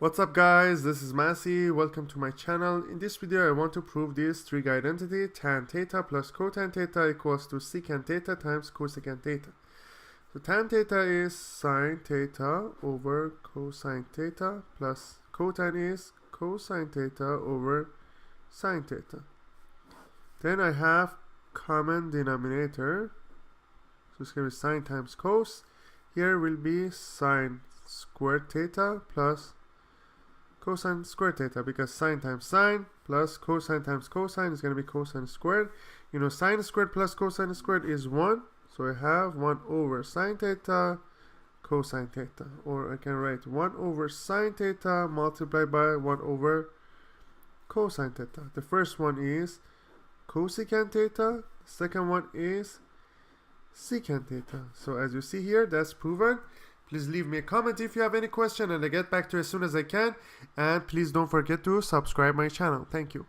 What's up guys, this is Masi, welcome to my channel. In this video I want to prove this trig identity, tan theta plus cotan theta equals to secant theta times cosecant theta. So tan theta is sine theta over cosine theta plus cotan is cosine theta over sine theta. Then I have common denominator, so it's going to be sine times cos. Here will be sine squared theta plus cosine squared theta, because sine times sine plus cosine times cosine is going to be cosine squared. You know, sine squared plus cosine squared is 1, so I have 1 over sine theta cosine theta, or I can write 1 over sine theta multiplied by 1 over cosine theta. The first one is cosecant theta, the second one is secant theta. So as you see here, that's proven. Please leave me a comment if you have any question and I'll get back to you as soon as I can. And please don't forget to subscribe my channel. Thank you.